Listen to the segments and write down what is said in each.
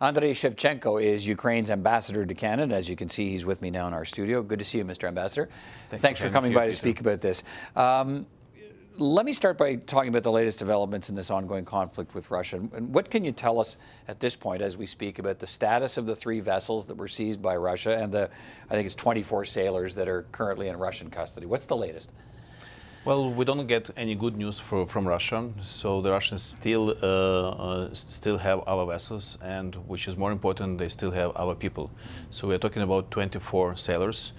Andriy Shevchenko is Ukraine's ambassador to Canada. As you can see, he's with me now in our studio. Good to see you, Mr. Ambassador. Thanks for coming by to speak about this. Let me start by talking about the latest developments in this ongoing conflict with Russia. And what can you tell us at this point as we speak about the status of the 3 vessels that were seized by Russia and the, I think it's 24 sailors that are currently in Russian custody? What's the latest? Well, we don't get any good news from Russia, so the Russians still have our vessels, and which is more important, they still have our people. So we're talking about 24 sailors,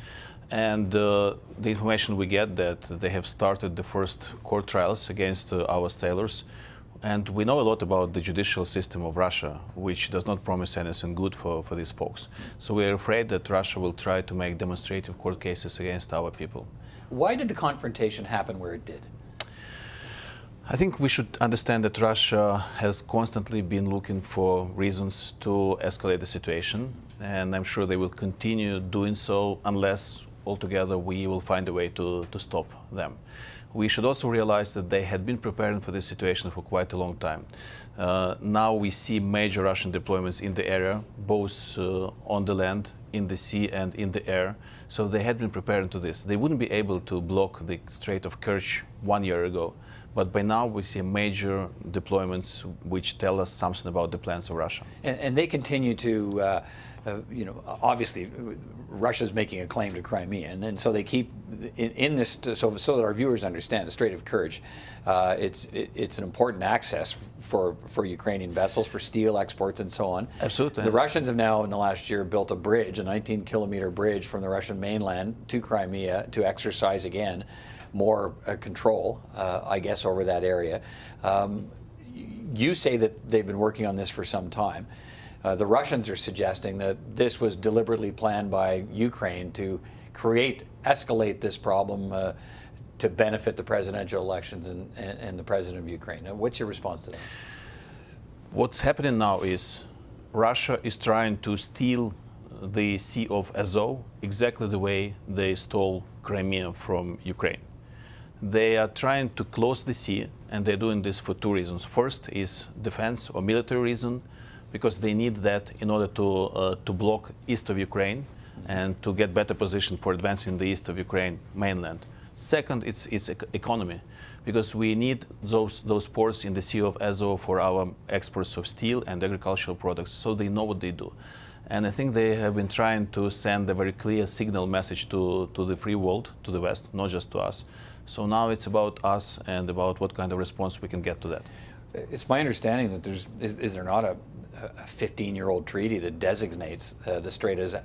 and the information we get that they have started the first court trials against our sailors, and we know a lot about the judicial system of Russia, which does not promise anything good for these folks. So we're afraid that Russia will try to make demonstrative court cases against our people. Why did the confrontation happen where it did? I think we should understand that Russia has constantly been looking for reasons to escalate the situation, and I'm sure they will continue doing so unless altogether we will find a way to stop them. We should also realize that they had been preparing for this situation for quite a long time. Now we see major Russian deployments in the area, both on the land, in the sea and in the air. So they had been preparing to this. They wouldn't be able to block the Strait of Kerch 1 year ago. But by now we see major deployments which tell us something about the plans of Russia. And they continue to, obviously Russia's making a claim to Crimea, and so they keep in this, so that our viewers understand, the Strait of Kerch, it's an important access for Ukrainian vessels, for steel exports and so on. Absolutely. The Russians have now, in the last year, built a bridge, a 19-kilometer bridge from the Russian mainland to Crimea to exercise again more control, I guess, over that area. You say that they've been working on this for some time. The Russians are suggesting that this was deliberately planned by Ukraine to escalate this problem to benefit the presidential elections and the president of Ukraine. What's your response to that? What's happening now is Russia is trying to steal the Sea of Azov exactly the way they stole Crimea from Ukraine. They are trying to close the sea, and they're doing this for 2 reasons. First is defense or military reason, because they need that in order to block east of Ukraine and to get better position for advancing the east of Ukraine mainland. Second, it's economy, because we need those ports in the Sea of Azov for our exports of steel and agricultural products, so they know what they do. And I think they have been trying to send a very clear signal message to the free world, to the West, not just to us. So now it's about us and about what kind of response we can get to that. It's my understanding that is there not a 15-year-old treaty that designates the Strait as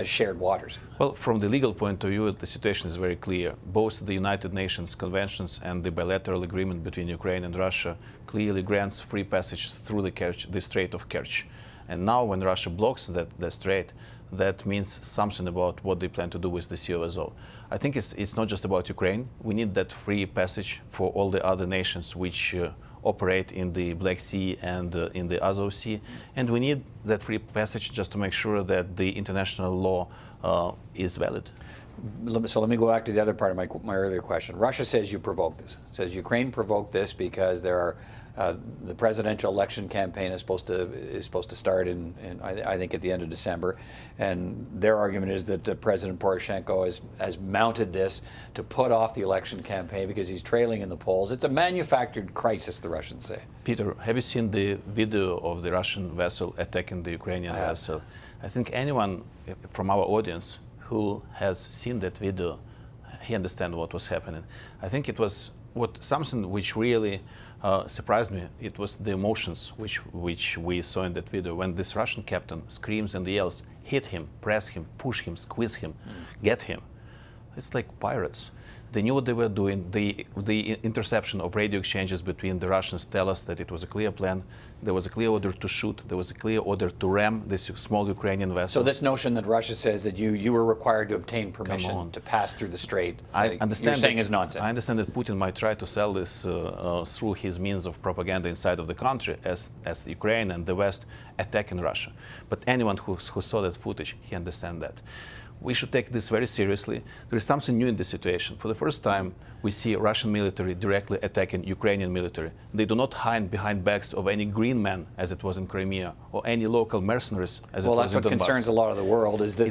shared waters? Well, from the legal point of view, the situation is very clear. Both the United Nations conventions and the bilateral agreement between Ukraine and Russia clearly grants free passage through the Strait of Kerch. And now when Russia blocks the strait, that means something about what they plan to do with the Sea of Azov. I think it's not just about Ukraine. We need that free passage for all the other nations which operate in the Black Sea and in the Azov Sea. And we need that free passage just to make sure that the international law is valid. So let me go back to the other part of my earlier question. Russia says you provoked this. It says Ukraine provoked this because there are the presidential election campaign is supposed to start in I think at the end of December, and their argument is that President Poroshenko has mounted this to put off the election campaign because he's trailing in the polls. It's a manufactured crisis, the Russians say. Peter, have you seen the video of the Russian vessel attacking the Ukrainian vessel? I think anyone from our audience who has seen that video, he understands what was happening. I think it was something which really surprised me. It was the emotions which we saw in that video when this Russian captain screams and yells, hit him, press him, push him, squeeze him, get him. It's like pirates. They knew what they were doing. The interception of radio exchanges between the Russians tell us that it was a clear plan. There was a clear order to shoot. There was a clear order to ram this small Ukrainian vessel. So this notion that Russia says that you were required to obtain permission to pass through the strait, you're saying is nonsense. I understand that Putin might try to sell this through his means of propaganda inside of the country as Ukraine and the West attacking Russia. But anyone who saw that footage, he understands that. we should take this very seriously. There is something new in this situation. For the first time, we see Russian military directly attacking Ukrainian military. They do not hide behind backs of any green men, as it was in Crimea, or any local mercenaries, as it was in Donbass. Well, that's what concerns a lot of the world, is that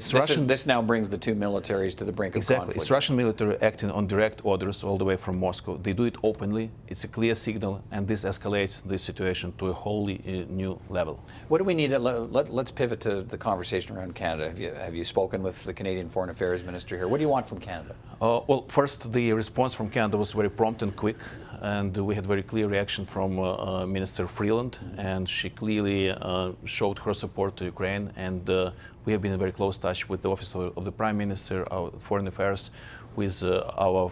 this now brings the two militaries to the brink of Exactly. conflict. It's Russian military acting on direct orders all the way from Moscow. They do it openly. It's a clear signal, and this escalates the situation to a wholly new level. What do we need? Let's pivot to the conversation around Canada. Have you spoken with the Canadian Foreign Affairs Minister here? What do you want from Canada? Well, first, the response from Canada was very prompt and quick, and we had very clear reaction from Minister Freeland, and she clearly showed her support to Ukraine, and we have been in very close touch with the Office of the Prime Minister, our Foreign Affairs, with our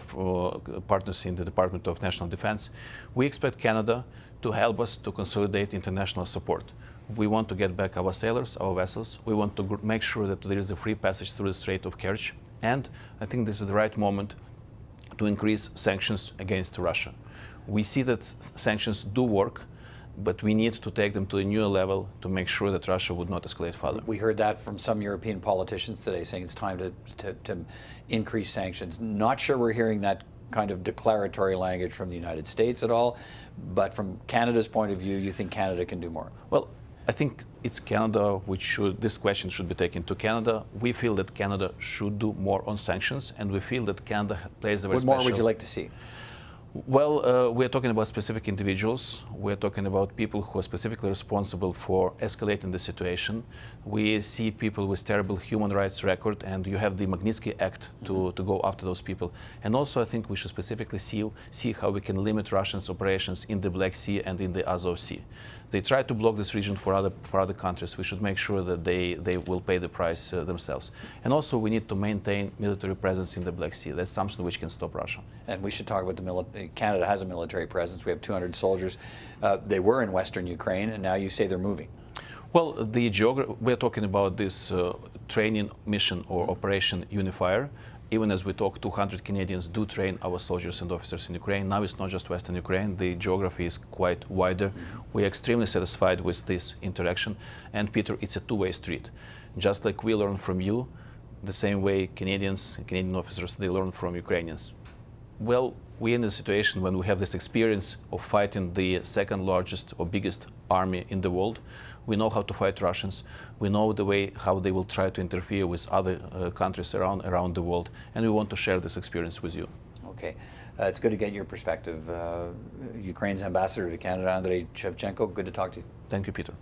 partners in the Department of National Defense. We expect Canada to help us to consolidate international support. We want to get back our sailors, our vessels. We want to make sure that there is a free passage through the Strait of Kerch. And I think this is the right moment to increase sanctions against Russia. We see that sanctions do work, but we need to take them to a new level to make sure that Russia would not escalate further. We heard that from some European politicians today, saying it's time to increase sanctions. Not sure we're hearing that kind of declaratory language from the United States at all, but from Canada's point of view, you think Canada can do more? Well, I think it's Canada this question should be taken to Canada. We feel that Canada should do more on sanctions, and we feel that Canada plays a very What more would you like to see? Well, we're talking about specific individuals. We're talking about people who are specifically responsible for escalating the situation. We see people with terrible human rights record, and you have the Magnitsky Act to go after those people. And also, I think we should specifically see how we can limit Russians' operations in the Black Sea and in the Azov Sea. They try to block this region for other countries. We should make sure that they will pay the price themselves. And also, we need to maintain military presence in the Black Sea. That's something which can stop Russia. And we should talk about the military. Canada has a military presence. We have 200 soldiers. They were in Western Ukraine, and now you say they're moving. Well, we're talking about this training mission or Operation Unifier. Even as we talk, 200 Canadians do train our soldiers and officers in Ukraine. Now it's not just Western Ukraine. The geography is quite wider. We are extremely satisfied with this interaction. And Peter, it's a two-way street. Just like we learn from you, the same way Canadians and Canadian officers, they learn from Ukrainians. Well, we're in a situation when we have this experience of fighting the second largest or biggest army in the world. We know how to fight Russians. We know the way how they will try to interfere with other countries around the world, and we want to share this experience with you. Okay, it's good to get your perspective. Ukraine's ambassador to Canada, Andriy Shevchenko, good to talk to you. Thank you, Peter.